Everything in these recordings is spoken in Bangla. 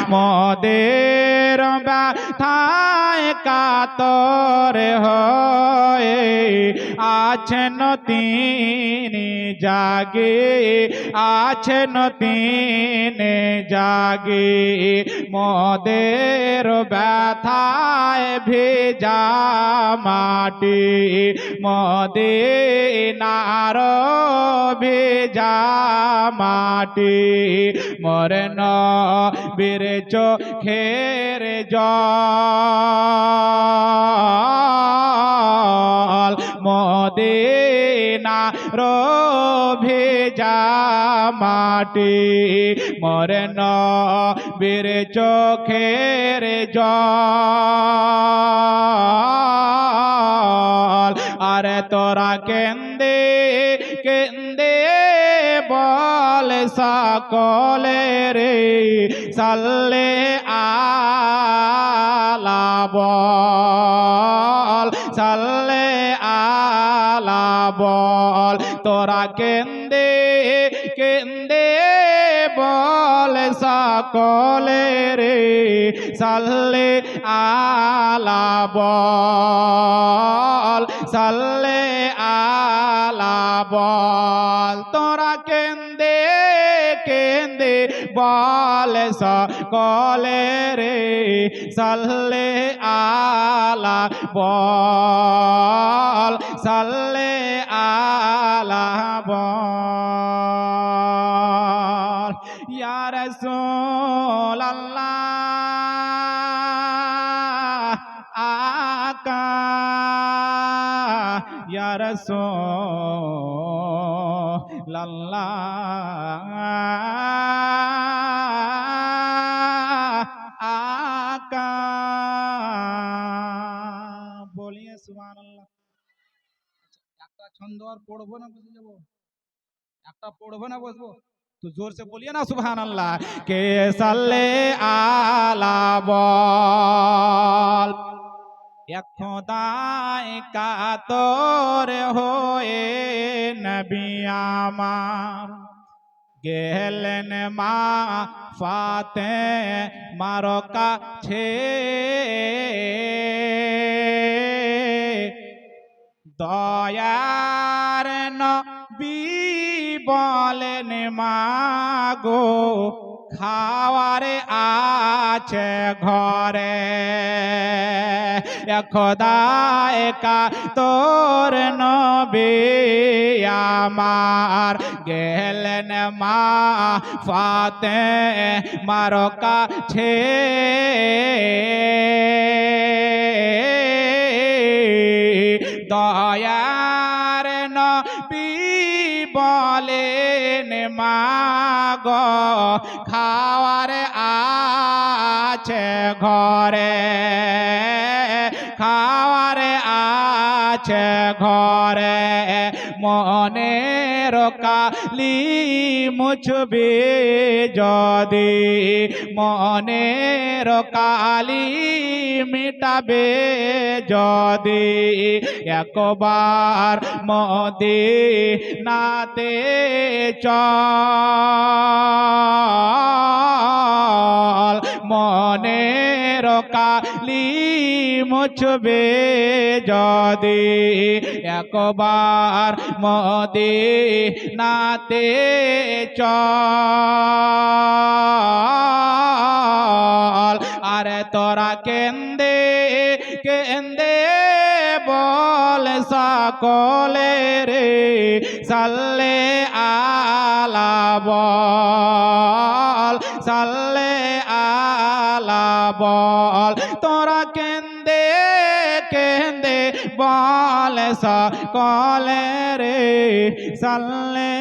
মোদের ব্যথায় কাতর হয়ে আছেন তিনি জাগে, আছেন তিনি জাগে। মোদের ব্যথায় ভেজা মাটি, মদিনার ভেজা মাটি, মরণ বীর চোখের জল, মদিনার ভেজা মাটি, মরণ বীর চোখের জল। আরে তোরা কেন্দে কেন্দে বল সকলে রে সাল্লে আলা বল, সাল্লে আলা বল। তোরা কেন্দে কেন্দে বল সকলে রে সাল্লে আলা বল, সাল্লে আলা বল। তোরা কেন্দে কেন্দে বল সকলে রে সাল্লে আলা বল, সাল্লে আলা বল। ইয়া রাসূলুল্লাহ আকা, ইয়া রাসূলুল্লাহ আকা। বলিয়ে সুবহানাল্লাহ। একটা ছন্দ আর পড়বো না, বসে যাবো? একটা পড়বো না বসবো? তো जोर से बोलिए ना सुभान अल्लाह। के सल्ले आला বল। এক খোদায় কাতর হয়ে নবী আমার গেলেন মা ফাতেমার কাছে, দয়ার নবী বলেন মাগো খাওয়ার আছে ঘরে। খোদায় কাতর নবী আমার গেলেন মা ফাতেমার কাছে, দয়ার নবী বলেন মাগো খাওয়ার আছে ঘরে, খাওয়ার আছে ঘরে। মনের কালি মুছবে যদি, মনের কালি মিটাবে যদি, একবার মদিনাতে চল, মনের কালি মুছবে যদি, একবার মদিনাতে চল। আরে তোরা কেন্দে কেন্দে বল সকলে রে সাল্লে আলা বল, সাল্লে আলা বল। তোরা কেন্দে কেন্দে বল সকলে রে সাল্লে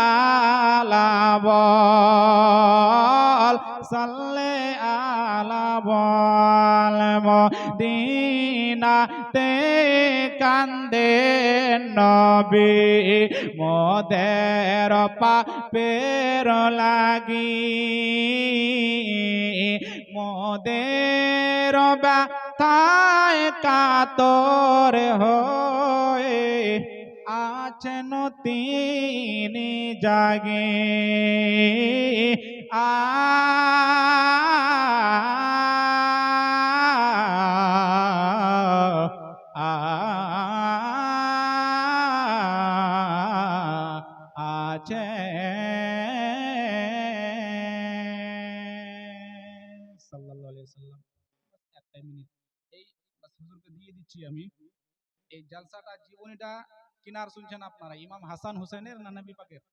আলা বল, সাল্লে আলা বল। মদিনাতে কান্দে নবী মোদের পাপের লাগি, মোদের ব্যথায় কাতর হয়ে আছেন তিনি জাগে। আছে সাল্লাল্লাহু আলাইহি সাল্লাম। একটা মিনিট, এই বাস হুজুরকে দিয়ে দিচ্ছি আমি। এই জালসাটা জীবনীটা কিনার শুনছেন আপনারা, ইমাম হাসান হুসেনের না নবী পাকের?